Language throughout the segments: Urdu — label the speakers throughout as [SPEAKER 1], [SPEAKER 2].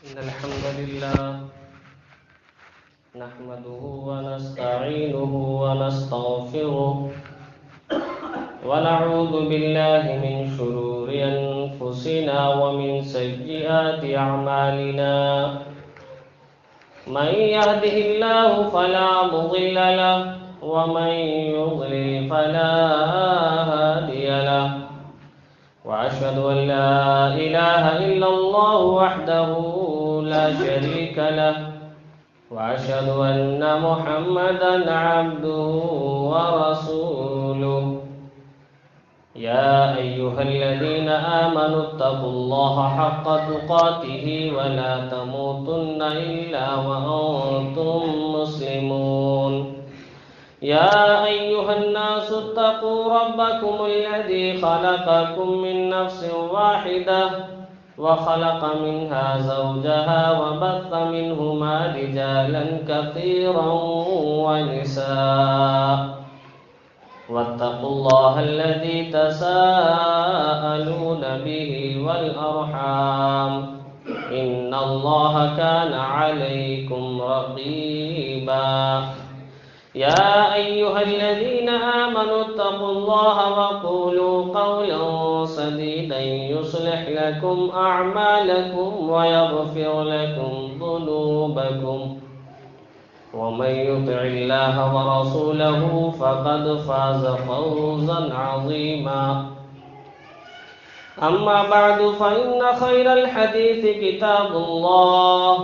[SPEAKER 1] إن الحمد لله نحمده ونستعينه ونستغفره ونعوذ بالله من شرور أنفسنا ومن سيئات أعمالنا من يهده الله فلا مضل له ومن يضلل فلا هادي له وأشهد أن لا إله إلا الله وحده لا شريك له وأشهد أن محمدا عبده ورسوله يا أيها الذين آمنوا اتقوا الله حق تقاته ولا تموتن إلا وأنتم مسلمون يا أيها الناس اتقوا ربكم الذي خلقكم من نفس واحدة وخلق منها زوجها وبث منهما رجالا كثيرا ونساء واتقوا الله الذي تساءلون به والأرحام إن الله كان عليكم رقيبا يا أيها الذين آمنوا اتقوا الله وقولوا قولا سديدا يصلح لكم أعمالكم ويغفر لكم ذنوبكم ومن يطع الله ورسوله فقد فاز فوزا عظيما أما بعد فإن خير الحديث كتاب الله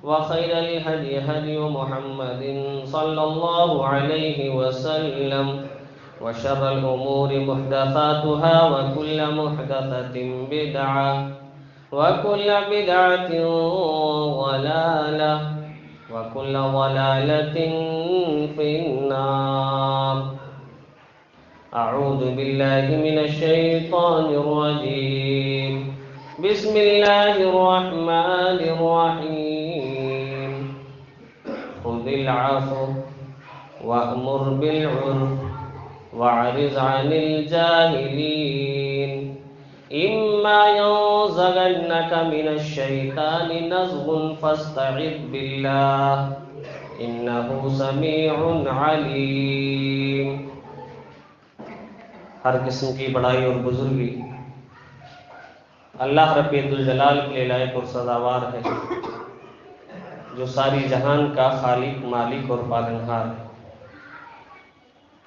[SPEAKER 1] وخير الهدي هدي محمد صلى الله عليه وسلم وشر الأمور محدثاتها وكل محدثة بدعة وكل بدعة ضلالة وكل ضلالة في النار أعوذ بالله من الشيطان الرجيم بسم الله الرحمن الرحيم خذ العفو وأمر بالعرف وأعرض عن الجاهلين إما ينزغنك من الشيطان نزغ فاستعذ بالله إنه سميع عليم. ہر قسم کی بڑائی اور بزرگی اللہ رب ذوالجلال کے لیے لائق اور سزاوار ہے، جو ساری جہان کا خالق، مالک اور پالنہار ہے.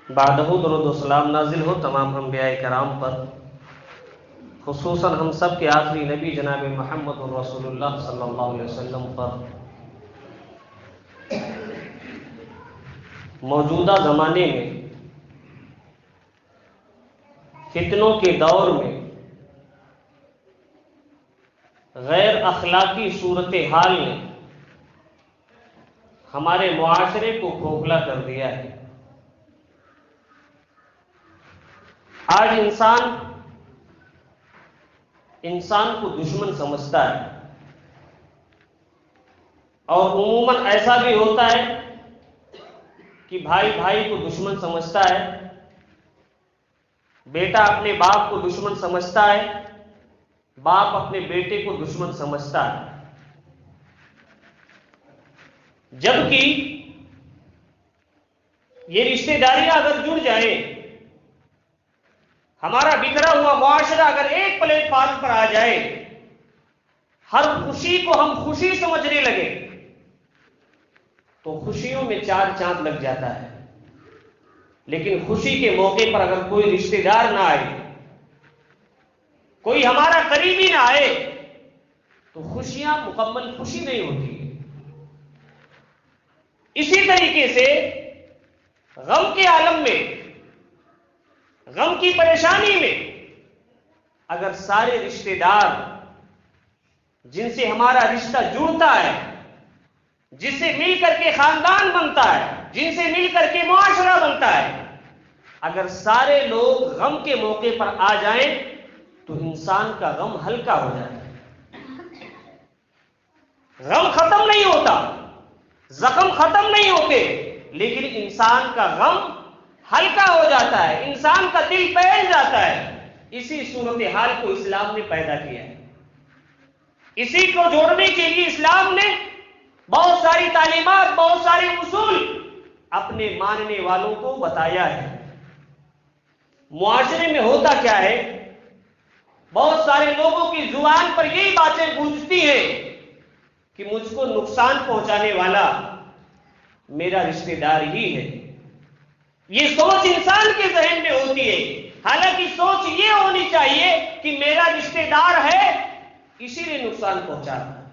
[SPEAKER 1] بعدہ درود و سلام نازل ہو تمام انبیاء کرام پر، خصوصاً ہم سب کے آخری نبی جناب محمد رسول اللہ صلی اللہ علیہ وسلم پر. موجودہ زمانے میں فتنوں کے دور میں غیر اخلاقی صورتحال نے ہمارے معاشرے کو کھوکھلا کر دیا ہے. آج انسان کو دشمن سمجھتا ہے، اور عموماً ایسا بھی ہوتا ہے کہ بھائی بھائی کو دشمن سمجھتا ہے، بیٹا اپنے باپ کو دشمن سمجھتا ہے، باپ اپنے بیٹے کو دشمن سمجھتا ہے. جبکہ یہ رشتہ داریاں اگر جڑ جائیں، ہمارا بکھرا ہوا معاشرہ اگر ایک پلیٹ فارم پر آ جائے، ہر خوشی کو ہم خوشی سمجھنے لگے تو خوشیوں میں چار چاند لگ جاتا ہے. لیکن خوشی کے موقع پر اگر کوئی رشتہ دار نہ آئے، کوئی ہمارا قریبی نہ آئے، تو خوشیاں مکمل خوشی نہیں ہوتی. اسی طریقے سے غم کے عالم میں، غم کی پریشانی میں اگر سارے رشتہ دار جن سے ہمارا رشتہ جڑتا ہے، جس سے مل کر کے خاندان بنتا ہے، جن سے مل کر کے معاشرہ بنتا ہے، اگر سارے لوگ غم کے موقع پر آ جائیں تو انسان کا غم ہلکا ہو جاتا ہے. غم ختم نہیں ہوتا، زخم ختم نہیں ہوتے، لیکن انسان کا غم ہلکا ہو جاتا ہے، انسان کا دل پھیل جاتا ہے. اسی صورتحال کو اسلام نے پیدا کیا ہے. اسی کو جوڑنے کے لیے اسلام نے بہت ساری تعلیمات، بہت سارے اصول اپنے ماننے والوں کو بتایا ہے۔ معاشرے میں ہوتا کیا ہے، بہت سارے لوگوں کی زبان پر یہی باتیں گونجتی ہیں کہ مجھ کو نقصان پہنچانے والا میرا رشتہ دار ہی ہے۔ یہ سوچ انسان کے ذہن میں ہوتی ہے، حالانکہ سوچ یہ ہونی چاہیے کہ میرا رشتہ دار ہے اسی لیے نقصان پہنچا رہا ہے۔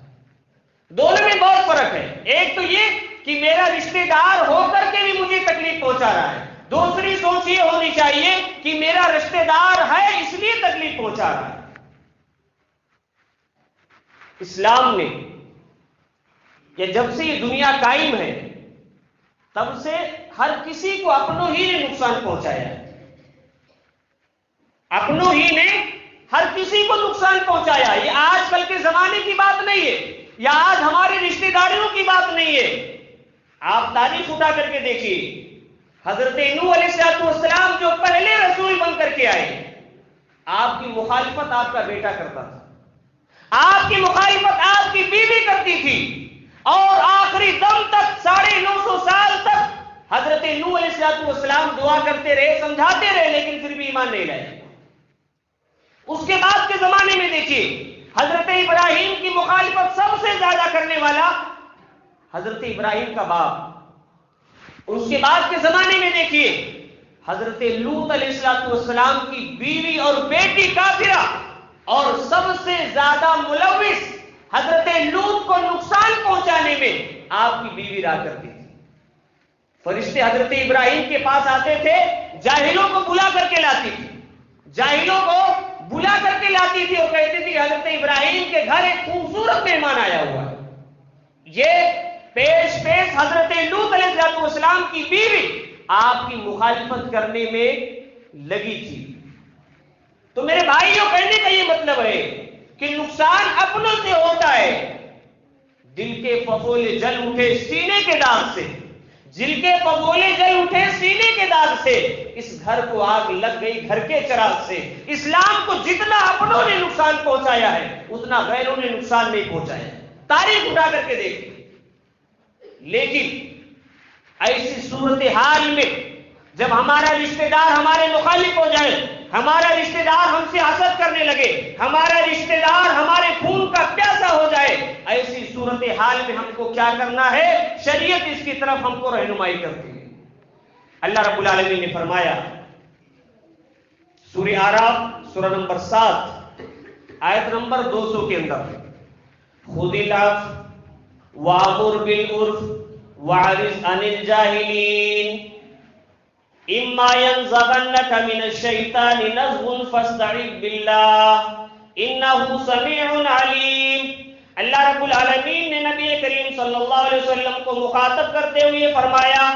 [SPEAKER 1] دونوں میں بہت فرق ہے۔ ایک تو یہ کہ میرا رشتہ دار ہو کر کے بھی مجھے تکلیف پہنچا رہا ہے، دوسری سوچ یہ ہونی چاہیے کہ میرا رشتہ دار ہے اس لیے تکلیف پہنچا رہا ہے۔ اسلام نے یا جب سے یہ دنیا قائم ہے تب سے ہر کسی کو اپنوں ہی نے نقصان پہنچایا ہے، اپنوں ہی نے ہر کسی کو نقصان پہنچایا۔ یہ آج کل کے زمانے کی بات نہیں ہے، یا آج ہمارے رشتہ داریوں کی بات نہیں ہے۔ آپ تاریخ اٹھا کر کے دیکھیے، حضرت نوح علیہ السلام جو پہلے رسول بن کر کے آئے، آپ کی مخالفت آپ کا بیٹا کرتا تھا، آپ کی مخالفت آپ کی بیوی کرتی تھی، اور آخری دم تک 950 سال تک حضرت نوح علیہ السلام دعا کرتے رہے، سمجھاتے رہے، لیکن پھر بھی ایمان نہیں لائے۔ اس کے بعد کے زمانے میں دیکھیے، حضرت ابراہیم کی مخالفت سب سے زیادہ کرنے والا حضرت ابراہیم کا باپ۔ اس کے بعد کے زمانے میں دیکھیے، حضرت لوط علیہ السلام کی بیوی اور بیٹی کافرہ، اور سب سے زیادہ ملوث حضرت لوط کو نقصان پہنچانے میں آپ کی بیوی رہا کرتی تھی۔ فرشتے حضرت ابراہیم کے پاس آتے تھے، جاہلوں کو بلا کر کے لاتی تھی، جاہلوں کو بلا کر کے لاتی تھی اور کہتی تھی حضرت ابراہیم کے گھر ایک خوبصورت مہمان آیا ہوا ہے۔ یہ پیش حضرت لوط علیہ السلام کی بیوی آپ کی مخالفت کرنے میں لگی تھی۔ تو میرے بھائیوں، کہنے کا یہ مطلب ہے کہ نقصان اپنوں سے ہوتا ہے۔ دل کے پھپھولے جل اٹھے سینے کے داغ سے، دل کے پھپھولے جل اٹھے سینے کے داغ سے، اس گھر کو آگ لگ گئی گھر کے چراغ سے۔ اسلام کو جتنا اپنوں نے نقصان پہنچایا ہے اتنا غیروں نے نقصان نہیں پہنچایا۔ تاریخ اٹھا کر کے دیکھیں۔ لیکن ایسی صورتحال میں جب ہمارا رشتہ دار ہمارے مخالف ہو جائے، ہمارا رشتہ دار ہم سے حسد کرنے لگے، ہمارا رشتہ دار ہمارے خون کا پیاسا ہو جائے، ایسی صورتحال میں ہم کو کیا کرنا ہے؟ شریعت اس کی طرف ہم کو رہنمائی کرتی ہے۔ اللہ رب العالمین نے فرمایا سورہ اعراف سورہ نمبر 7 آیت نمبر 200 کے اندر، خذ العفو وامر بالعرف واعرض عن الجاہلین اما ينزغنك من الشیطان نزغ فاستعذ باللہ انہ سمیع علیم۔ اللہ رب العالمین نے نبی کریم صلی اللہ علیہ وسلم کو مخاطب کرتے ہوئے فرمایا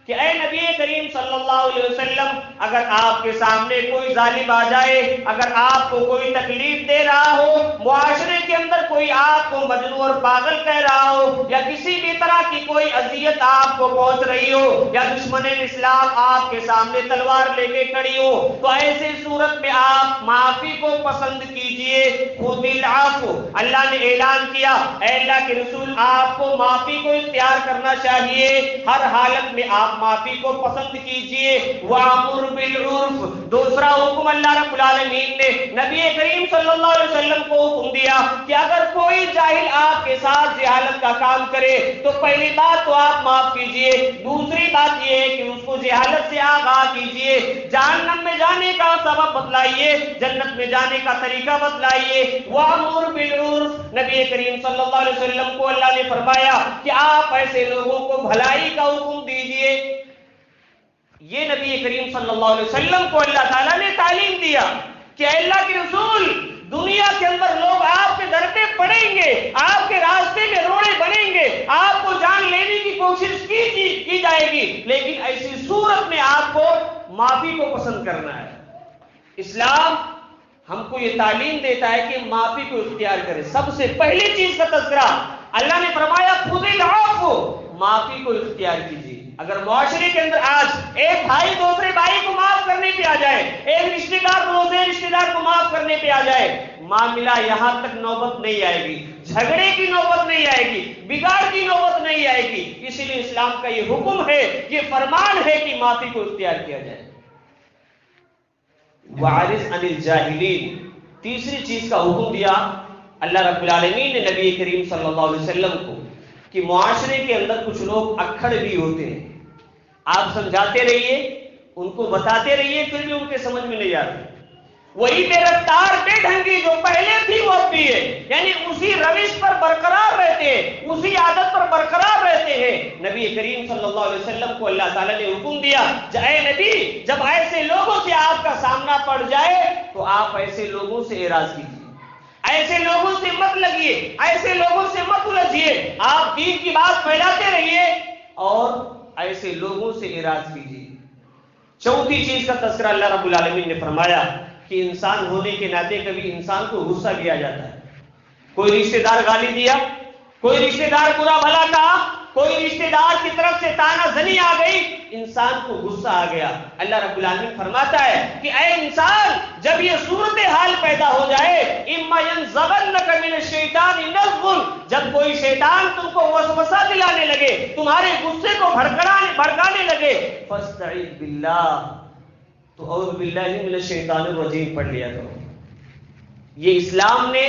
[SPEAKER 1] کہ اے نبی کریم صلی اللہ علیہ وسلم، اگر آپ کے سامنے کوئی ظالم آ جائے، اگر آپ کو کوئی تکلیف دے رہا ہو، معاشرے کے اندر کوئی آپ کو مجنون اور پاگل کہہ رہا ہو، یا کسی بھی طرح کی کوئی اذیت آپ کو پہنچ رہی ہو، یا دشمن اسلام آپ کے سامنے تلوار لے کے کھڑی ہو، تو ایسی صورت میں آپ معافی کو پسند کیجئے۔ خذ العفو، اللہ نے اعلان کیا، اے اللہ کے رسول، آپ کو معافی کو اختیار کرنا چاہیے، ہر حالت میں آپ معافی کو پسند کیجئے۔ وَأَمُرْ بِالْعُرْفِ، دوسرا حکم اللہ رب العالمین نے نبی کریم صلی اللہ علیہ وسلم کو حکم دیا کہ اگر کوئی جاہل آپ کے ساتھ جہالت کا کام کرے تو پہلی بات تو آپ معاف کیجئے، دوسری بات یہ ہے کہ اس کو جہالت سے آگاہ کیجئے، جہنم میں جانے کا سبب بتلائیے، جنت میں جانے کا طریقہ بتلائیے۔ وَأَمُرْ بِالْعُرْفِ، نبی کریم صلی اللہ علیہ وسلم کو اللہ نے فرمایا کہ آپ ایسے لوگوں کو بھلائی کا حکم دیجئے۔ یہ نبی کریم صلی اللہ علیہ وسلم کو اللہ تعالیٰ نے تعلیم دیا کہ اللہ کے رسول، دنیا کے اندر لوگ آپ کے در پہ پڑیں گے، آپ کے راستے میں روڑے بنیں گے، آپ کو جان لینے کی کوشش کی جائے گی، لیکن ایسی صورت میں آپ کو معافی کو پسند کرنا ہے۔ اسلام ہم کو یہ تعلیم دیتا ہے کہ معافی کو اختیار کرے۔ سب سے پہلی چیز کا تذکرہ اللہ نے فرمایا خذ العفو، معافی کو اختیار کیجیے۔ اگر معاشرے کے اندر آج ایک بھائی دوسرے بھائی کو معاف کرنے پہ آ جائے، ایک رشتہ دار دوسرے رشتہ دار کو معاف کرنے پہ آ جائے، معاملہ یہاں تک نوبت نہیں آئے گی، جھگڑے کی نوبت نہیں آئے گی، بگاڑ کی نوبت نہیں آئے گی۔ اسی لیے اسلام کا یہ حکم ہے، یہ فرمان ہے کہ معافی کو اختیار کیا جائے۔ وَعَرِضْ عَنِ الْجَاهِلِينَ، تیسری چیز کا حکم دیا اللہ رب العالمین نے نبی کریم صلی اللہ علیہ وسلم کو کہ معاشرے کے اندر کچھ لوگ اکھڑ بھی ہوتے ہیں، آپ سمجھاتے رہیے، ان کو بتاتے رہیے، پھر بھی ان کے سمجھ میں نہیں آتی۔ وہی بے رفتار بے ڈھنگی جو پہلے تھی وہ اب بھی ہے، یعنی اسی روش پر برقرار رہتے ہیں، اسی عادت پر برقرار رہتے ہیں۔ نبی کریم صلی اللہ علیہ وسلم کو اللہ تعالیٰ نے حکم دیا، اے نبی جب ایسے لوگوں سے آپ کا سامنا پڑ جائے تو آپ ایسے لوگوں سے اعراض کیجیے، ایسے لوگوں سے مت لگیے، ایسے لوگوں سے مت الجھیے، آپ دین کی بات پھیلاتے رہیے اور ایسے لوگوں سے اعراض کیجیے۔ چوتھی چیز کا تذکرہ اللہ رب العالمین نے فرمایا کہ انسان ہونے کے ناطے کبھی انسان کو غصہ بھی آ جاتا ہے۔ کوئی رشتہ دار گالی دیا، کوئی رشتہ دار برا بھلا کہا، کوئی رشتہ دار کی طرف سے تانا زنی آ گئی، انسان کو غصہ آ گیا۔ اللہ رب العالمین فرماتا ہے کہ اے انسان جب یہ صورتحال پیدا ہو جائے، اما ينزغنک من الشیطان نزغ، جب کوئی شیطان تم کو وسوسہ دلانے لگے، تمہارے غصے کو بھڑکانے لگے، فاستعذ باللہ، تو اعوذ باللہ من الشیطان الرجیم پڑھ لیا کرو۔ یہ اسلام نے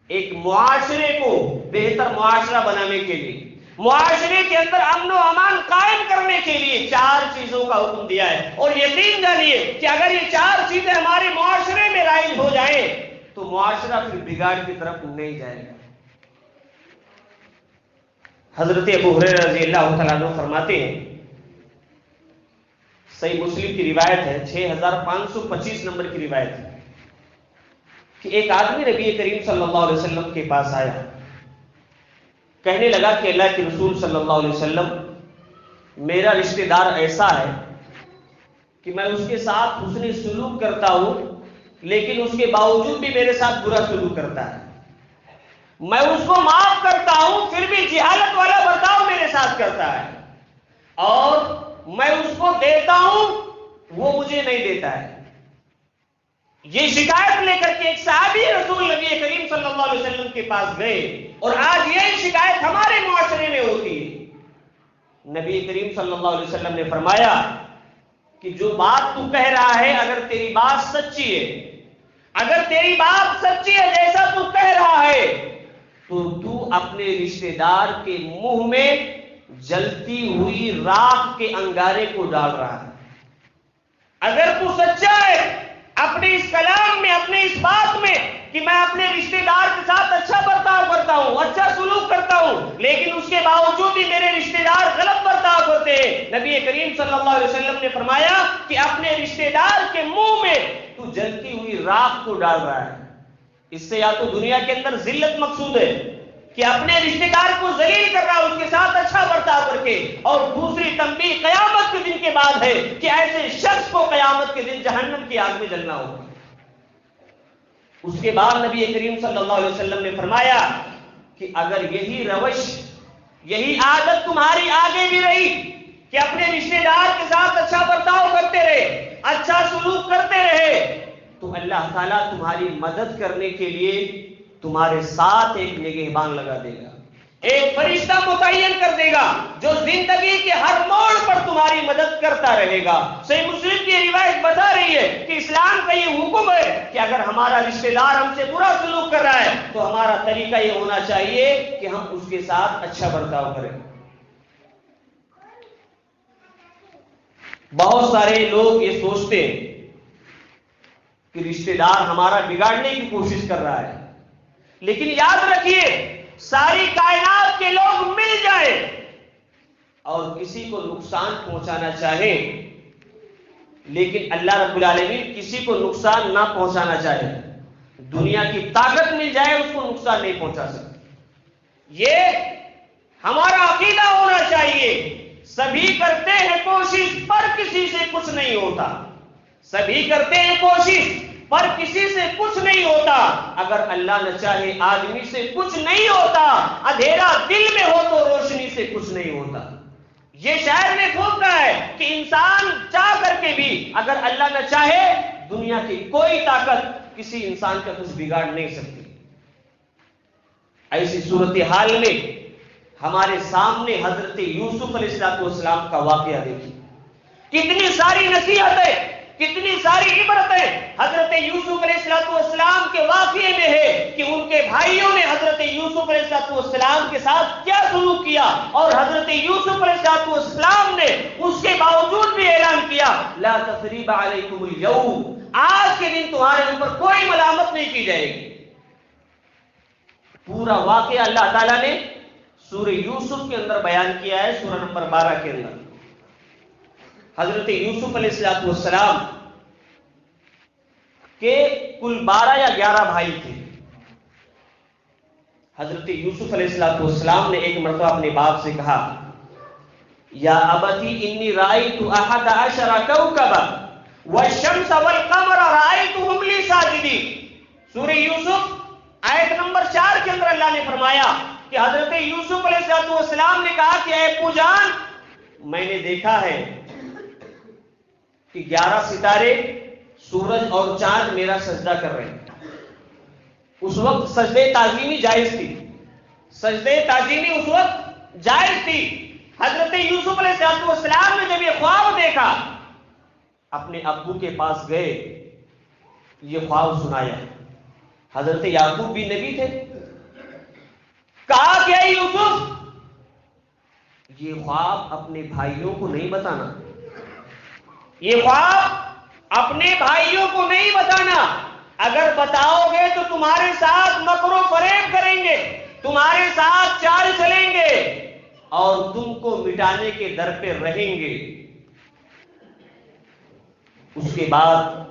[SPEAKER 1] ایک معاشرے کو بہتر معاشرہ بنانے کے لیے، معاشرے کے اندر امن و امان قائم کرنے کے لیے 4 چیزوں کا حکم دیا ہے، اور یقین جانیے کہ اگر یہ 4 چیزیں ہمارے معاشرے میں رائج ہو جائیں تو معاشرہ پھر بگاڑ کی طرف نہیں جائے گا۔ حضرت ابو ہریرہ رضی اللہ تعالیٰ عنہ فرماتے ہیں، صحیح مسلم کی روایت ہے، 6525 نمبر کی روایت ہے، کہ ایک آدمی نبی کریم صلی اللہ علیہ وسلم کے پاس آیا، کہنے لگا کہ اللہ کے رسول صلی اللہ علیہ وسلم میرا رشتہ دار ایسا ہے کہ میں اس کے ساتھ حسن سلوک کرتا ہوں لیکن اس کے باوجود بھی میرے ساتھ برا سلوک کرتا ہے، میں اس کو معاف کرتا ہوں پھر بھی جہالت والا برتاؤ میرے ساتھ کرتا ہے، اور میں اس کو دیتا ہوں وہ مجھے نہیں دیتا ہے۔ یہ شکایت لے کر کے ایک صحابی رسول نبی کریم صلی اللہ علیہ وسلم کے پاس گئے، اور آج یہ شکایت ہمارے معاشرے میں ہوتی ہے۔ نبی کریم صلی اللہ علیہ وسلم نے فرمایا کہ جو بات تو کہہ رہا ہے اگر تیری بات سچی ہے، اگر تیری بات سچی ہے جیسا تو کہہ رہا ہے، تو اپنے رشتہ دار کے منہ میں جلتی ہوئی راکھ کے انگارے کو ڈال رہا ہے۔ اگر تو سچا ہے اپنے اس کلام میں، اپنے اس بات میں کہ میں اپنے رشتہ دار کے ساتھ اچھا برتاؤ کرتا ہوں، اچھا سلوک کرتا ہوں، لیکن اس کے باوجود بھی میرے رشتہ دار غلط برتاؤ کرتے ہیں، نبی کریم صلی اللہ علیہ وسلم نے فرمایا کہ اپنے رشتہ دار کے منہ میں تو جلتی ہوئی راکھ کو ڈال رہا ہے۔ اس سے یا تو دنیا کے اندر ذلت مقصود ہے کہ اپنے رشتہ دار کو ذلیل کر رہا، اس کے ساتھ اچھا برتاؤ کر کے، اور دوسری تنبیہ قیامت کے دن کے بعد ہے کہ ایسے شخص کو قیامت کے دن جہنم کی آگ میں جلنا ہوگا۔ اس کے بعد نبی کریم صلی اللہ علیہ وسلم نے فرمایا کہ اگر یہی روش، یہی عادت تمہاری آگے بھی رہی کہ اپنے رشتہ دار کے ساتھ اچھا برتاؤ کرتے رہے، اچھا سلوک کرتے رہے، تو اللہ تعالیٰ تمہاری مدد کرنے کے لیے تمہارے ساتھ ایک نگہبان لگا دے گا، ایک فرشتہ متعین کر دے گا جو زندگی کے ہر موڑ پر تمہاری مدد کرتا رہے گا۔ صحیح مسلم کی روایت بتا رہی ہے کہ اسلام کا یہ حکم ہے کہ اگر ہمارا رشتہ دار ہم سے برا سلوک کر رہا ہے تو ہمارا طریقہ یہ ہونا چاہیے کہ ہم اس کے ساتھ اچھا برتاؤ کریں۔ بہت سارے لوگ یہ سوچتے ہیں کہ رشتہ دار ہمارا بگاڑنے کی کوشش کر رہا ہے، لیکن یاد رکھیے ساری کائنات کے لوگ مل جائیں اور کسی کو نقصان پہنچانا چاہیں، لیکن اللہ رب العالمین کسی کو نقصان نہ پہنچانا چاہے، دنیا کی طاقت مل جائے اس کو نقصان نہیں پہنچا سکتی۔ یہ ہمارا عقیدہ ہونا چاہیے۔ سبھی کرتے ہیں کوشش پر کسی سے کچھ نہیں ہوتا، سبھی کرتے ہیں کوشش پر کسی سے کچھ نہیں ہوتا۔ اگر اللہ نہ چاہے آدمی سے کچھ نہیں ہوتا، اندھیرا دل میں ہو تو روشنی سے کچھ نہیں ہوتا۔ یہ شاعر نے خوب کہا ہے کہ انسان چاہ کر کے بھی اگر اللہ نہ چاہے دنیا کی کوئی طاقت کسی انسان کا کچھ بگاڑ نہیں سکتی۔ ایسی صورتحال میں ہمارے سامنے حضرت یوسف علیہ السلام کا واقعہ دیکھیے، کتنی ساری نصیحتیں، کتنی ساری عبرتیں حضرت یوسف علیہ السلام کے واقعے میں ہے کہ ان کے بھائیوں نے حضرت یوسف علیہ السلام کے ساتھ کیا سلوک کیا، اور حضرت یوسف علیہ السلام نے اس کے باوجود بھی اعلان کیا لا تثریب علیکم اليوم، آج کے دن تمہارے اوپر کوئی ملامت نہیں کی جائے گی۔ پورا واقعہ اللہ تعالیٰ نے سورہ یوسف کے اندر بیان کیا ہے، سورہ نمبر 12 کے اندر۔ حضرت یوسف علیہ السلام کے کل 12 یا 11 بھائی تھے۔ حضرت یوسف علیہ السلام نے ایک مرتبہ اپنے باپ سے کہا یا ابتی انی رأیت 11 کوکبا والشمس والقمر رأیتهم لی ساجدین۔ سورہ یوسف آیت نمبر 4 کے اندر اللہ نے فرمایا کہ حضرت یوسف علیہ السلام نے کہا کہ اے ابو جان، میں نے دیکھا ہے کہ 11 ستارے، سورج اور چاند میرا سجدہ کر رہے ہیں۔ اس وقت سجدے تعظیمی جائز تھی، سجدے تعظیمی اس وقت جائز تھی۔ حضرت یوسف علیہ السلام نے جب یہ خواب دیکھا، اپنے ابو کے پاس گئے، یہ خواب سنایا۔ حضرت یعقوب بھی نبی تھے، کہا کہ اے یوسف، یہ خواب اپنے بھائیوں کو نہیں بتانا، یہ خواب اپنے بھائیوں کو نہیں بتانا، اگر بتاؤ گے تو تمہارے ساتھ مکر و فریب کریں گے، تمہارے ساتھ چال چلیں گے اور تم کو مٹانے کے در پہ رہیں گے۔ اس کے بعد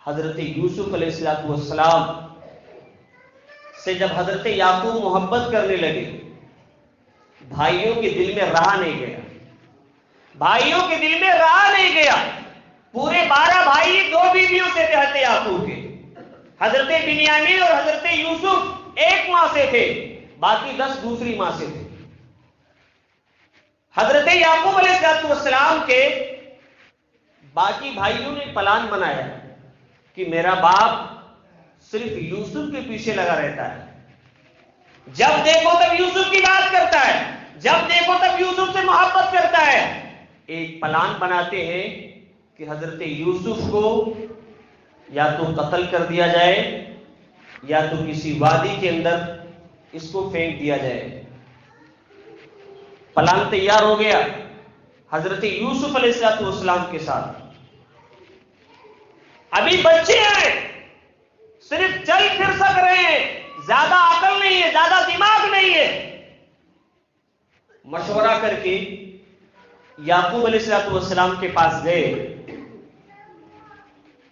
[SPEAKER 1] حضرت یوسف علیہ السلام سے جب حضرت یعقوب محبت کرنے لگے، بھائیوں کے دل میں رہا نہیں گیا، بھائیوں کے دل میں رہا نہیں گیا۔ پورے 12 بھائی 2 بیویوں سے تھے حضرت یعقوب کے، حضرت بنیامین اور حضرت یوسف ایک ماں سے تھے، باقی 10 دوسری ماں سے تھے۔ حضرت یعقوب علیہ السلام کے باقی بھائیوں نے پلان بنایا کہ میرا باپ صرف یوسف کے پیچھے لگا رہتا ہے، جب دیکھو تب یوسف کی بات کرتا ہے، جب دیکھو تب یوسف سے محبت کرتا ہے۔ ایک پلان بناتے ہیں کہ حضرت یوسف کو یا تو قتل کر دیا جائے یا تو کسی وادی کے اندر اس کو پھینک دیا جائے۔ پلان تیار ہو گیا حضرت یوسف علیہ السلام کے ساتھ۔ ابھی بچے ہیں، صرف چل پھر سک رہے ہیں، زیادہ عقل نہیں ہے، زیادہ دماغ نہیں ہے۔ مشورہ کر کے یعقوب علیہ السلام کے پاس گئے،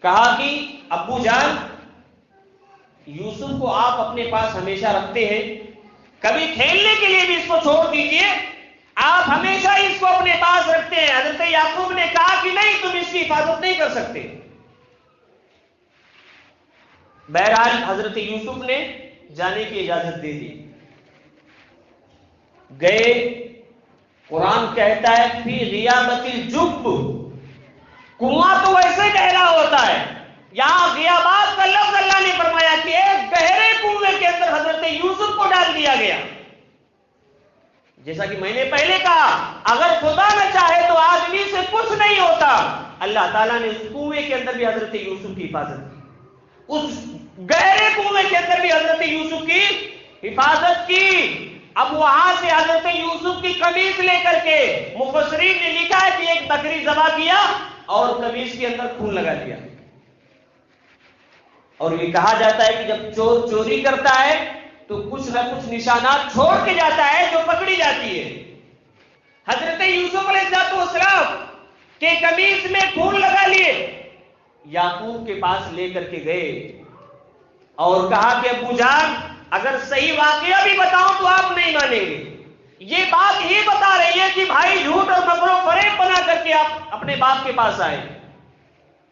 [SPEAKER 1] کہا کہ ابو جان، یوسف کو آپ اپنے پاس ہمیشہ رکھتے ہیں، کبھی کھیلنے کے لیے بھی اس کو چھوڑ دیجئے، آپ ہمیشہ اس کو اپنے پاس رکھتے ہیں۔ حضرت یعقوب نے کہا کہ نہیں، تم اس کی حفاظت نہیں کر سکتے۔ بہرحال حضرت یوسف نے جانے کی اجازت دے دی، گئے۔ قرآن کہتا ہے فی غیابت الجب، کنواں تو ویسے گہرا ہوتا ہے، یہاں غیابات کا لفظ اللہ نے فرمایا کہ ایک گہرے کنویں کے اندر حضرت یوسف کو ڈال دیا گیا۔ جیسا کہ میں نے پہلے کہا، اگر خدا نہ چاہے تو آدمی سے کچھ نہیں ہوتا۔ اللہ تعالیٰ نے اس کنویں کے اندر بھی حضرت یوسف کی حفاظت کی، اس گہرے کنویں کے اندر بھی حضرت یوسف کی حفاظت کی۔ اب وہاں سے حضرت یوسف کی قمیص لے کر کے مفسرین نے لکھا ہے کہ ایک بکری ذبح کیا اور قمیص کے اندر خون لگا دیا۔ اور یہ کہا جاتا ہے کہ جب چور چوری کرتا ہے تو کچھ نہ کچھ نشانات چھوڑ کے جاتا ہے جو پکڑی جاتی ہے۔ حضرت یوسف علیہ السلام کے قمیص میں خون لگا لیے، یعقوب کے پاس لے کر کے گئے اور کہا کہ ابو جان، اگر صحیح واقعہ بھی بتاؤں تو آپ نہیں مانیں گے، یہ بات ہی بتا رہی ہے کہ بھائی جھوٹ اور مکر و فریب بنا کر کے آپ اپنے باپ کے پاس آئے۔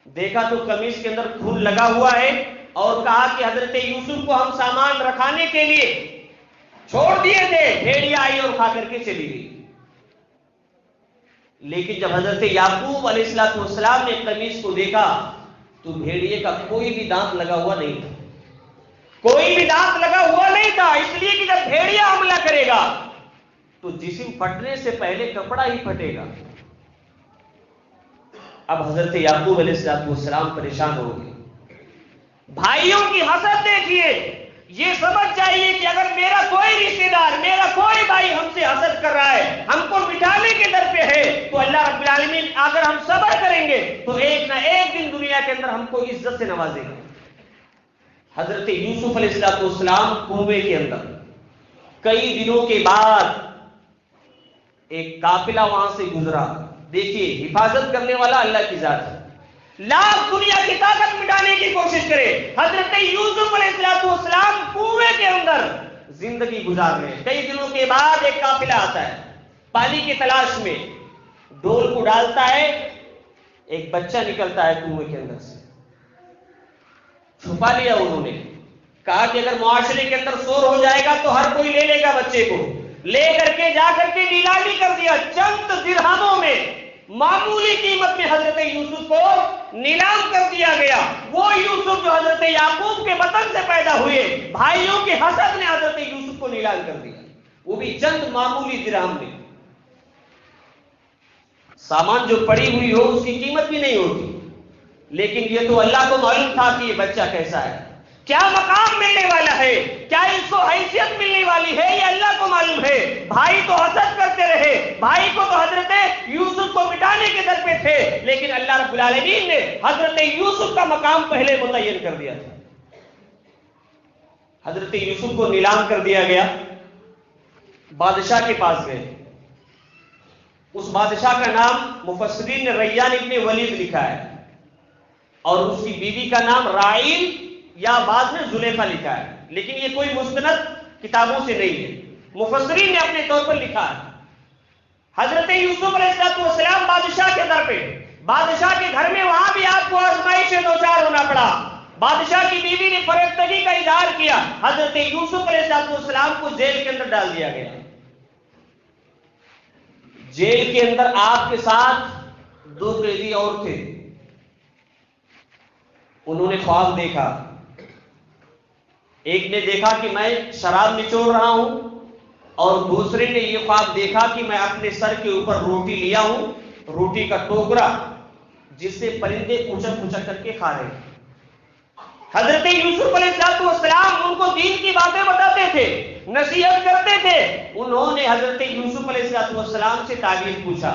[SPEAKER 1] دیکھا تو قمیص کے اندر خون لگا ہوا ہے، اور کہا کہ حضرت یوسف کو ہم سامان رکھانے کے لیے چھوڑ دیے تھے، بھیڑیا آئی اور کھا کر کے چلی گئی۔ لیکن جب حضرت یعقوب علیہ السلام نے قمیص کو دیکھا تو بھیڑیے کا کوئی بھی دانت لگا ہوا نہیں تھا، کوئی بھی دانت لگا ہوا نہیں تھا، اس لیے کہ جب بھیڑیا حملہ کرے گا تو جسم پھٹنے سے پہلے کپڑا ہی پھٹے گا۔ اب حضرت یعقوب علیہ السلام پریشان ہو گئے۔ بھائیوں کی حسد دیکھیے، یہ سمجھ جائیے کہ اگر میرا کوئی رشتہ دار، میرا کوئی بھائی ہم سے حسد کر رہا ہے، ہم کو مٹانے کے در پہ ہے، تو اللہ رب العالمین اگر ہم صبر کریں گے تو ایک نہ ایک دن دنیا کے اندر ہم کو عزت سے نوازے گا۔ حضرت یوسف علیہ السلام کنویں کے اندر، کئی دنوں کے بعد ایک قافلہ وہاں سے گزرا۔ دیکھیے، حفاظت کرنے والا اللہ کی ذات ہے، لاکھ دنیا کی طاقت مٹانے کی کوشش کرے، حضرت یوسف علیہ السلام کنویں کے اندر زندگی گزار رہے ہیں۔ کئی دنوں کے بعد ایک قافلہ آتا ہے پانی کی تلاش میں، ڈول کو ڈالتا ہے، ایک بچہ نکلتا ہے کنویں کے اندر سے، چھپا لیا انہوں نے، کہا کہ اگر معاشرے کے اندر شور ہو جائے گا تو ہر کوئی لے لے گا، بچے کو لے کر کے جا کر کے نیلامی کر دیا، چند درہموں میں، معمولی قیمت میں حضرت یوسف کو نیلام کر دیا گیا۔ وہ یوسف جو حضرت یعقوب کے بطن سے پیدا ہوئے، بھائیوں کے حسد نے حضرت یوسف کو نیلام کر دیا، وہ بھی چند معمولی درہم میں۔ سامان جو پڑی ہوئی ہو اس کی قیمت بھی نہیں ہوتی، لیکن یہ تو اللہ کو معلوم تھا کہ یہ بچہ کیسا ہے، کیا مقام ملنے والا ہے، کیا اس کو حیثیت ملنے والی ہے، یہ اللہ کو معلوم ہے۔ بھائی تو حسد کرتے رہے، بھائی کو تو حضرت یوسف کو مٹانے کے در پہ تھے، لیکن اللہ رب العالمین نے حضرت یوسف کا مقام پہلے متعین کر دیا تھا۔ حضرت یوسف کو نیلام کر دیا گیا، بادشاہ کے پاس گئے۔ اس بادشاہ کا نام مفسرین نے ریان ابن ولید لکھا ہے، اور اس کی بیوی کا نام راعیل یا بعد میں زلیخا لکھا ہے، لیکن یہ کوئی مستند کتابوں سے نہیں ہے، مفسرین نے اپنے طور پر لکھا ہے۔ حضرت یوسف علیہ السلام بادشاہ کے در پہ، بادشاہ کے گھر میں، وہاں بھی آپ کو آزمائش سے دوچار ہونا پڑا۔ بادشاہ کی بیوی نے فریفتگی کا اظہار کیا، حضرت یوسف علیہ السلام کو جیل کے اندر ڈال دیا گیا۔ جیل کے اندر آپ کے ساتھ دو قیدی اور تھے، انہوں نے خواب دیکھا۔ ایک نے دیکھا کہ میں شراب نچوڑ رہا ہوں، اور دوسرے نے یہ خواب دیکھا کہ میں اپنے سر کے اوپر روٹی لیا ہوں، روٹی کا ٹوکرا جس سے پرندے اچک اچک کر کے کھا رہے ہیں۔ حضرت یوسف علیہ السلام ان کو دین کی باتیں بتاتے تھے، نصیحت کرتے تھے۔ انہوں نے حضرت یوسف علیہ السلام سے تعبیر پوچھا۔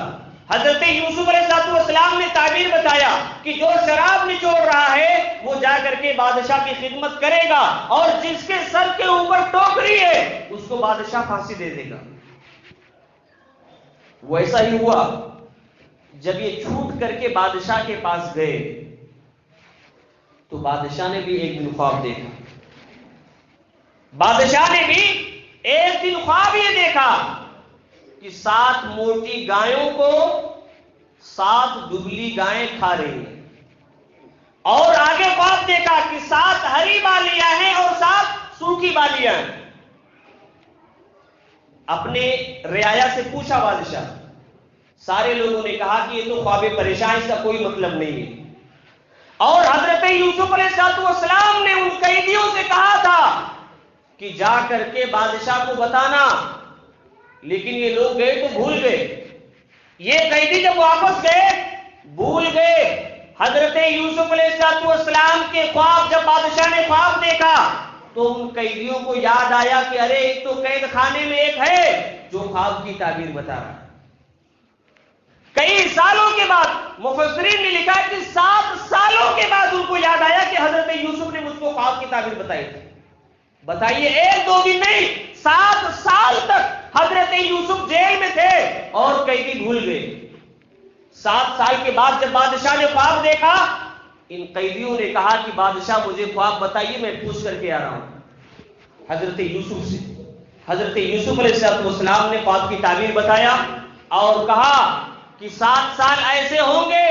[SPEAKER 1] حضرت یوسف علیہ السلام نے تعبیر بتایا کہ جو شراب نچوڑ رہا ہے وہ جا کر کے بادشاہ کی خدمت کرے گا، اور جس کے سر کے اوپر ٹوکری ہے اس کو بادشاہ پھانسی دے دے گا۔ ویسا ہی ہوا، جب یہ چھوٹ کر کے بادشاہ کے پاس گئے تو بادشاہ نے بھی ایک دن خواب دیکھا۔ بادشاہ نے بھی ایک دن خواب یہ دیکھا کہ 7 موٹی گایوں کو 7 دبلی گائیں کھا رہی ہیں، اور آگے خواب دیکھا کہ 7 ہری بالیاں ہیں اور 7 سوکھی بالیاں ہیں۔ اپنے رعایا سے پوچھا بادشاہ، سارے لوگوں نے کہا کہ یہ تو خواب پریشان، اس کا کوئی مطلب نہیں ہے۔ اور حضرت یوسف علیہ السلام نے ان قیدیوں سے کہا تھا کہ جا کر کے بادشاہ کو بتانا، لیکن یہ لوگ گئے تو بھول گئے۔ یہ قیدی جب واپس گئے بھول گئے۔ حضرت یوسف علیہ السلام کے خواب جب بادشاہ نے خواب دیکھا تو ان قیدیوں کو یاد آیا کہ ارے ایک تو قید خانے میں ایک ہے جو خواب کی تعبیر بتا رہا ہے۔ کئی سالوں کے بعد مفسرین نے لکھا کہ 7 سالوں کے بعد ان کو یاد آیا کہ حضرت یوسف نے مجھ کو خواب کی تعبیر بتائی تھی۔ بتائیے، 1-2 دن نہیں، 7 سال تک حضرت یوسف جیل میں تھے اور قیدی بھول گئے۔ 7 سال کے بعد جب بادشاہ نے خواب دیکھا، ان قیدیوں نے کہا کہ بادشاہ مجھے خواب بتائیے، میں پوچھ کر کے آ رہا ہوں حضرت یوسف سے۔ حضرت یوسف علیہ السلام نے خواب کی تعبیر بتایا اور کہا کہ 7 سال ایسے ہوں گے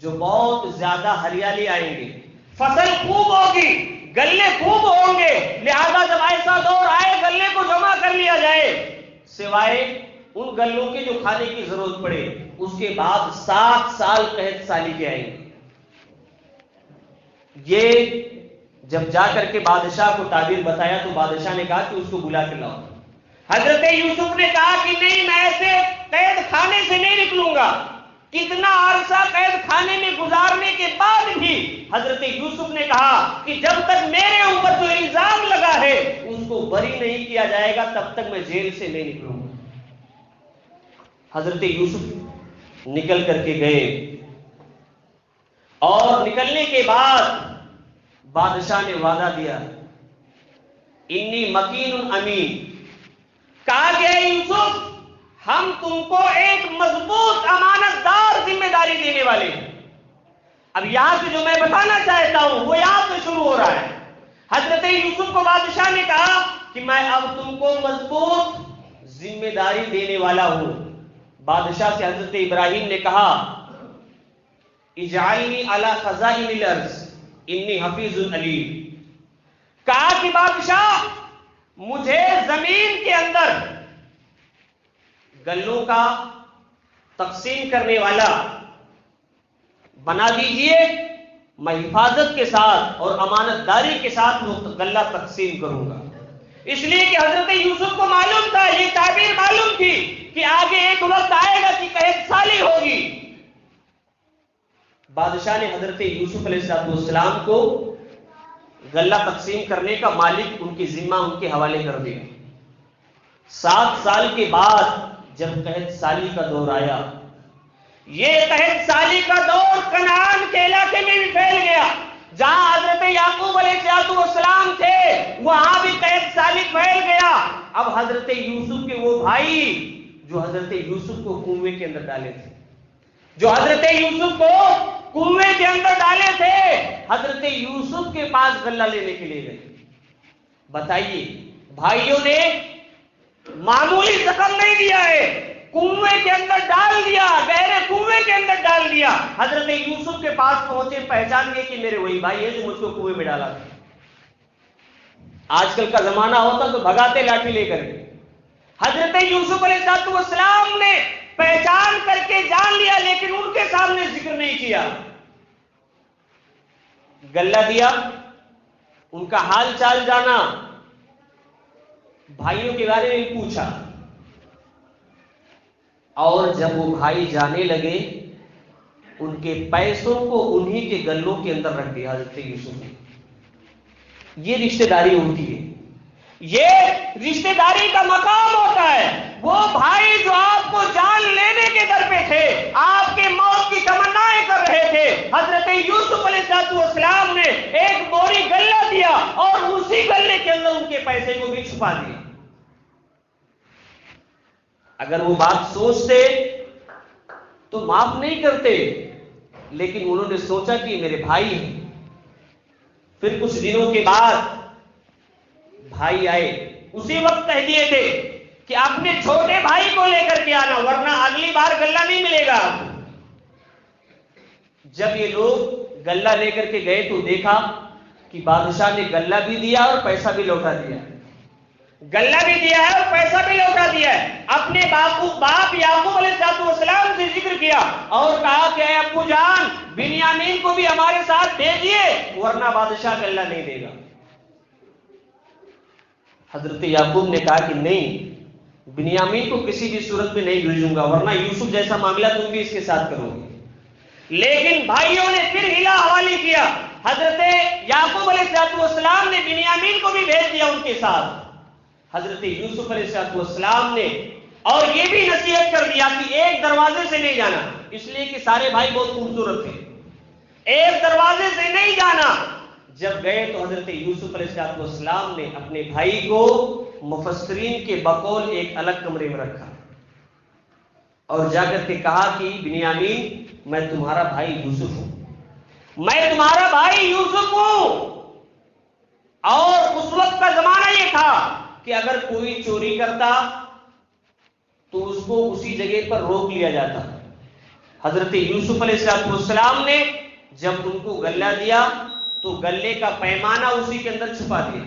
[SPEAKER 1] جو بہت زیادہ ہریالی آئیں گے، فصل خوب ہوگی، گلے خوب ہوں گے، لہذا جب ایسا دور آئے گلے کو جمع کر لیا جائے، سوائے ان گلوں کے جو کھانے کی ضرورت پڑے، اس کے بعد 7 سال قحط سالی کے آئیں گے۔ یہ جب جا کر کے بادشاہ کو تعبیر بتایا تو بادشاہ نے کہا کہ اس کو بلا کے لاؤ. حضرت یوسف نے کہا کہ نہیں، میں ایسے قید خانے سے نہیں نکلوں گا. کتنا عرصہ قید خانے میں گزارنے کے بعد بھی حضرت یوسف نے کہا کہ جب تک میرے اوپر جو الزام لگا ہے اس کو بری نہیں کیا جائے گا تب تک میں جیل سے نہیں نکلوں گا. حضرت یوسف نکل کر کے گئے اور نکلنے کے بعد بادشاہ نے وعدہ دیا، انی مکین امین. کہا کہ اے یوسف، ہم تم کو ایک مضبوط امانت دار ذمہ داری دینے والے ہیں. اب یہاں سے جو میں بتانا چاہتا ہوں وہ یہاں سے شروع ہو رہا ہے. حضرت یوسف کو بادشاہ نے کہا کہ میں اب تم کو مضبوط ذمہ داری دینے والا ہوں. بادشاہ سے حضرت ابراہیم نے کہا اجعلنی علی خزائن الارض انی حفیظ علیم. کہا کہ بادشاہ مجھے زمین کے اندر گلوں کا تقسیم کرنے والا بنا دیجئے، میں حفاظت کے ساتھ اور امانت داری کے ساتھ وہ غلہ تقسیم کروں گا. اس لیے کہ حضرت یوسف کو معلوم تھا، یہ تعبیر معلوم تھی کہ آگے ایک وقت آئے گا کہ قحط سالی ہوگی. بادشاہ نے حضرت یوسف علیہ السلام کو غلہ تقسیم کرنے کا مالک ان کی ذمہ ان کے حوالے کر دیا. 7 سال کے بعد جب قحط سالی کا دور آیا، یہ قحط سالی کا دور کنعان کے علاقے میں بھی پھیل گیا. جہاں حضرت یعقوب علیہ السلام تھے وہاں بھی قحط سالی پھیل گیا. اب حضرت یوسف کے وہ بھائی جو حضرت یوسف کو کنویں کے اندر ڈالے تھے، جو حضرت یوسف کو کنویں کے اندر ڈالے تھے، حضرت یوسف کے پاس غلہ لینے کے لیے گئے. بتائیے، بھائیوں نے معمولی زخم نہیں دیا ہے، کنویں کے اندر ڈال دیا، گہرے کنویں کے اندر ڈال دیا. حضرت یوسف کے پاس پہنچے، پہچان گئے کہ میرے وہی بھائی ہے جو مجھ کو کنویں میں ڈالا تھا. آج کل کا زمانہ ہوتا تو بھگاتے لاٹھی لے کر کے. حضرت یوسف علیہ السلام نے پہچان کر کے جان لیا لیکن ان کے سامنے ذکر نہیں کیا. غلہ دیا، ان کا حال چال جانا، بھائیوں کے بارے میں پوچھا، اور جب وہ بھائی جانے لگے ان کے پیسوں کو انہی کے گلوں کے اندر رکھ دیا حضرت یوسف نے. یہ رشتہ داری ہوتی ہے، یہ رشتہ داری کا مقام ہوتا ہے. وہ بھائی جو آپ کو جان لینے کے در پہ تھے، آپ کے موت کی تمنائیں کر رہے تھے، حضرت یوسف علیہ السلام نے ایک بوری غلہ دیا اور اسی غلے کے اندر ان کے پیسے کو بھی چھپا دیا. اگر وہ بات سوچتے تو معاف نہیں کرتے، لیکن انہوں نے سوچا کہ میرے بھائی ہیں. پھر کچھ دنوں کے بعد بھائی آئے، اسی وقت کہہ دیے تھے کہ اپنے چھوٹے بھائی کو لے کر کے آنا ورنہ اگلی بار غلہ نہیں ملے گا. جب یہ لوگ غلہ لے کر کے گئے تو دیکھا کہ بادشاہ نے غلہ بھی دیا اور پیسہ بھی لوٹا دیا. غلہ بھی دیا ہے اور پیسہ بھی لوٹا دیا ہے. اپنے باپ یعقوب علیہ السلام سے ذکر کیا اور کہا کہ اے ابو جان، بنیامین کو بھی ہمارے ساتھ بھیجیے ورنہ بادشاہ غلہ نہیں دے گا. حضرت یعقوب نے کہا کہ نہیں، بنیامین کو کسی بھی صورت میں نہیں بھیجوں گا ورنہ یوسف جیسا معاملہ تم بھی اس کے ساتھ کرو گے. لیکن بھائیوں نے پھر ہلا حوالی کیا. حضرت یعقوب علیہ السلام نے بنیامین کو بھی بھیج دیا ان کے ساتھ. حضرت یوسف علیہ السلام نے اور یہ بھی نصیحت کر دیا کہ ایک دروازے سے نہیں جانا، اس لیے کہ سارے بھائی بہت خوبصورت تھے. ایک دروازے سے نہیں جانا. جب گئے تو حضرت یوسف علیہ السلام نے اپنے بھائی کو مفسرین کے بقول ایک الگ کمرے میں رکھا اور جا کر کے کہا کہ بنیامین، میں تمہارا بھائی یوسف ہوں، میں تمہارا بھائی یوسف ہوں. اور اس وقت کا زمانہ یہ تھا کہ اگر کوئی چوری کرتا تو اس کو اسی جگہ پر روک لیا جاتا. حضرت یوسف علیہ السلام نے جب ان کو غلہ دیا تو غلے کا پیمانہ اسی کے اندر چھپا دیا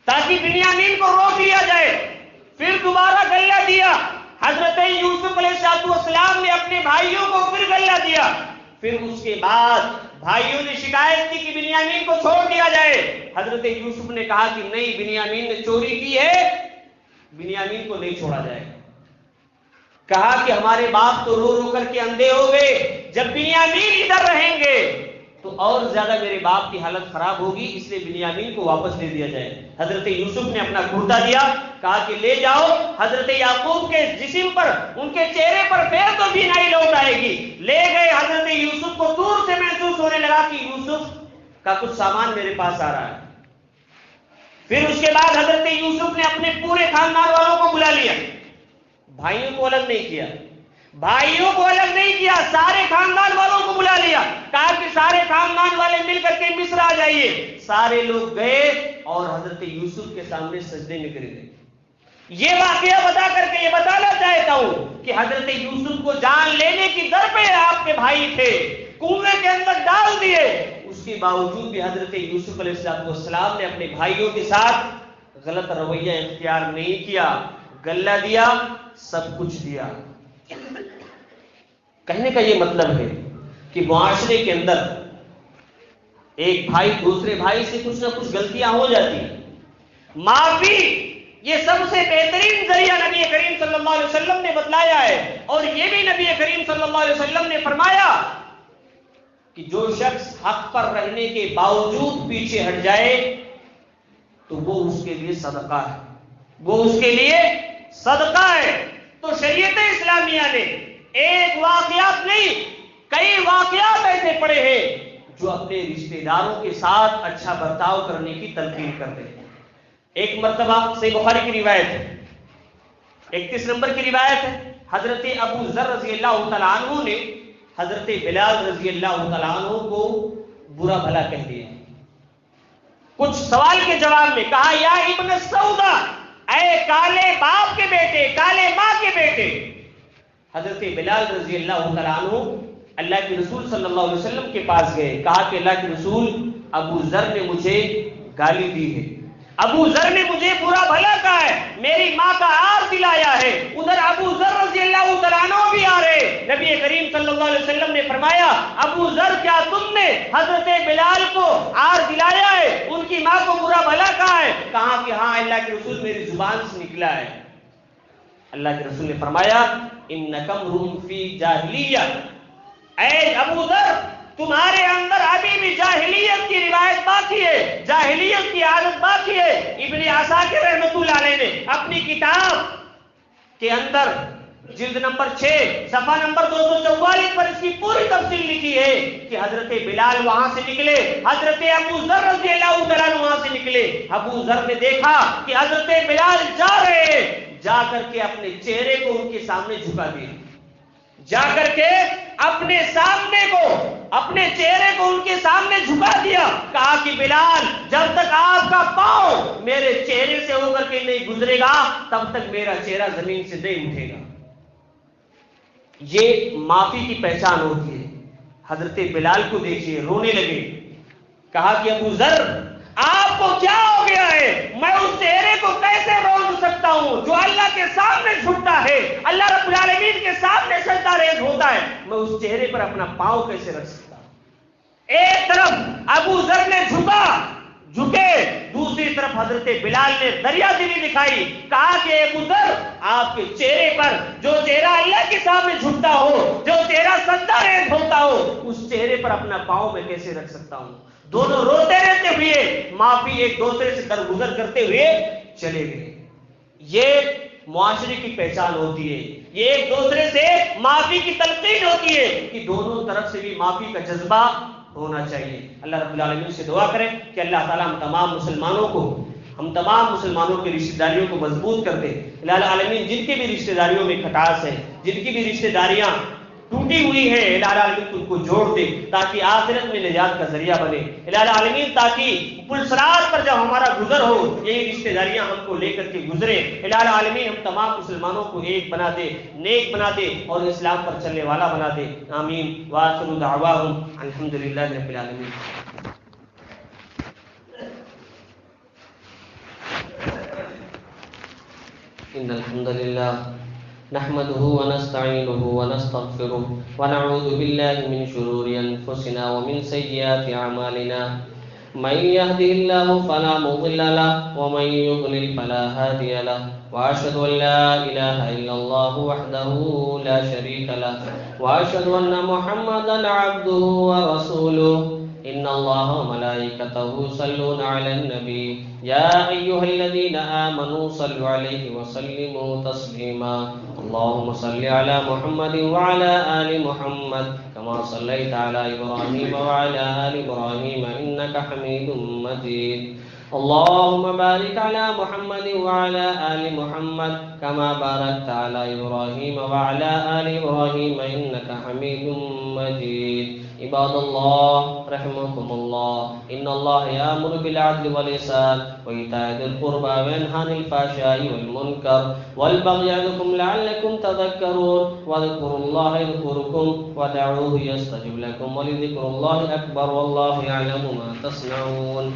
[SPEAKER 1] تاکہ بنیامین کو روک لیا جائے. پھر دوبارہ غلہ دیا. حضرت یوسف علیہ السلام نے اپنے بھائیوں کو پھر غلہ دیا. پھر اس کے بعد بھائیوں نے شکایت کی کہ بنیامین کو چھوڑ دیا جائے. حضرت یوسف نے کہا کہ نہیں، بنیامین نے چوری کی ہے، بنیامین کو نہیں چھوڑا جائے. کہا کہ ہمارے باپ تو رو رو کر کے اندھے ہو گئے، جب بنیامین ادھر رہیں گے تو اور زیادہ میرے باپ کی حالت خراب ہوگی، اس لیے بنیامین کو واپس دے دیا جائے. حضرت یوسف نے اپنا کرتا دیا، کہا کہ لے جاؤ. حضرت یعقوب کے جسم پر، ان کے چہرے پر پھر تو بینائی لوٹ آئے گی. لے گئے. حضرت یوسف کو دور سے محسوس ہونے لگا کہ یوسف کا کچھ سامان میرے پاس آ رہا ہے. پھر اس کے بعد حضرت یوسف نے اپنے پورے خاندان والوں کو بلا لیا. بھائیوں کو الگ نہیں کیا، بھائیوں کو الگ نہیں کیا، سارے خاندان والوں کو بلا لیا. کہا کہ سارے خاندان والے مل کر کے مصر آ جائیے. سارے لوگ گئے اور حضرت یوسف کے سامنے سجدے میں گر گئے. یہ واقعہ بتا کر کے یہ بتانا چاہتا ہوں کہ حضرت یوسف کو جان لینے کی در پہ آپ کے بھائی تھے، کنویں کے اندر ڈال دیے. اس کے باوجود بھی حضرت یوسف علیہ السلام نے اپنے بھائیوں کے ساتھ غلط رویہ اختیار نہیں کیا. گلہ دیا، سب کچھ دیا. کہنے کا یہ مطلب ہے کہ معاشرے کے اندر ایک بھائی دوسرے بھائی سے کچھ نہ کچھ غلطیاں ہو جاتی ہیں. معافی یہ سب سے بہترین ذریعہ نبی کریم صلی اللہ علیہ وسلم نے بتلایا ہے. اور یہ بھی نبی کریم صلی اللہ علیہ وسلم نے فرمایا کہ جو شخص حق پر رہنے کے باوجود پیچھے ہٹ جائے تو وہ اس کے لیے صدقہ ہے، وہ اس کے لیے صدقہ ہے. تو شریعت اسلامیہ نے ایک واقعات نہیں، کئی واقعات ایسے پڑے ہیں جو اپنے رشتہ داروں کے ساتھ اچھا برتاؤ کرنے کی تلقین کرتے ہیں. ایک مرتبہ صحیح بخاری کی روایت ہے، 31 نمبر کی روایت ہے. حضرت ابو ذر رضی اللہ تعالیٰ عنہ نے حضرت بلال رضی اللہ تعالیٰ عنہ کو برا بھلا کہہ دیا. کچھ سوال کے جواب میں کہا یا ابن السودا، اے کالے باپ کے بیٹے، کالے ماں کے بیٹے. حضرت بلال رضی اللہ تعالیٰ عنہ اللہ کے رسول صلی اللہ علیہ وسلم کے پاس گئے. کہا کہ اللہ کے رسول، ابو ذر نے مجھے گالی دی ہے، ابو ذر نے مجھے برا بھلا کہا ہے، میری ماں کا عار دلایا ہے. ادھر ابو ذر رضی اللہ تعالیٰ عنہ بھی آ رہے. نبی کریم صلی اللہ علیہ وسلم نے فرمایا ابو ذر کیا تم نے حضرت بلال کو عار دلایا ہے، ان کی ماں کو برا بھلا کہا ہے؟ کہا کہ ہاں اللہ کے رسول، میری زبان سے نکلا ہے. اللہ کے رسول نے فرمایا انکم رم فی جاہلیہ، اے ابو ذر تمہارے اندر ابھی بھی جاہلیت کی روایت باقی ہے، جاہلیت کی عادت باقی ہے. ابن عساکر رحمۃ اللہ علیہ نے اپنی کتاب کے اندر جلد نمبر 6 صفحہ نمبر 244 پر اس کی پوری تفصیل لکھی ہے کہ حضرت بلال وہاں سے نکلے، حضرت ابو ذر رضی اللہ تعالیٰ عنہ وہاں سے نکلے. ابو ذر نے دیکھا کہ حضرت بلال جا رہے ہیں، جا کر کے اپنے چہرے کو ان کے سامنے جھکا دیا، جا کر کے اپنے سامنے کو، اپنے چہرے کو ان کے سامنے جھکا دیا. کہا کہ بلال جب تک آپ کا پاؤں میرے چہرے سے ہو کر کے نہیں گزرے گا تب تک میرا چہرہ زمین سے نہیں اٹھے گا. یہ معافی کی پہچان ہوتی ہے. حضرت بلال کو دیکھیے، رونے لگے. کہا کہ ابو ذر آپ کو کیا ہو گیا ہے؟ میں اس چہرے کو کیسے روک سکتا ہوں جو اللہ کے سامنے جھکتا ہے، اللہ رب العالمین کے سامنے سجدہ ریز ہوتا ہے؟ میں اس چہرے پر اپنا پاؤں کیسے رکھ سکتا ہوں؟ ایک طرف ابو ذر نے جھکے، دوسری طرف حضرت بلال نے دریا دلی دکھائی. کہا کہ ابو ذر آپ کے چہرے پر جو چہرہ اللہ کے سامنے جھکتا ہو، جو چہرہ سجدہ ریز ہوتا ہو، اس چہرے پر اپنا پاؤں میں کیسے رکھ سکتا ہوں؟ دونوں روتے رہتے ہوئے معافی ایک دوسرے سے درگزر کرتے ہوئے چلے گئے. یہ معاشرے کی پہچان ہوتی ہے، یہ ایک دوسرے سے معافی کی تلقین ہوتی ہے کہ دونوں طرف سے بھی معافی کا جذبہ ہونا چاہیے. اللہ رب العالمین سے دعا کریں کہ اللہ تعالیٰ ہم تمام مسلمانوں کے رشتہ داریوں کو مضبوط کر دے. اللہ العالمین جن کی بھی رشتہ داریوں میں کھٹاس ہے، جن کی بھی رشتہ داریاں ٹوٹی ہوئی ہے، اللہ العالمین ان کو جوڑ دے تاکہ آخرت میں نجات کا ذریعہ بنے. اللہ العالمین تاکہ پل صراط پر جب ہمارا گزر ہو یہی رشتہ داریاں ہم کو لے کر کے گزرے. اللہ العالمین ہم تمام مسلمانوں کو ایک بنا دے، نیک بنا دے اور اسلام پر چلنے والا بنا دے. آمین. وآخر دعواہم الحمدللہ رب العالمین. ان الحمد للہ
[SPEAKER 2] نحمده ونستعينه ونستغفره ونعوذ بالله من شرور أنفسنا ومن سيئات أعمالنا من يهده الله فلا مضل له ومن يضلل فلا هادي له وأشهد أن لا إله إلا الله وحده لا شريك له وأشهد أن محمدا عبده ورسوله إن الله وملائكته يصلون على النبي يا أيها الذين آمنوا صلوا عليه وسلموا تسليما اللهم صل على محمد وعلى آل محمد كما صليت على إبراهيم وعلى آل إبراهيم إنك حميد مجيد اللهم بارك على محمد وعلى آل محمد كما باركت على إبراهيم وعلى آل إبراهيم إنك حميد مجيد عباد الله رحمكم الله إن الله يأمر بالعدل والإحسان وإيتاء ذي القربى وينهى عن الفحشاء والمنكر والبغي يعظكم لعلكم تذكرون واذكروا الله يذكركم ودعوه يستجب لكم ولذكر الله أكبر والله يعلم ما تصنعون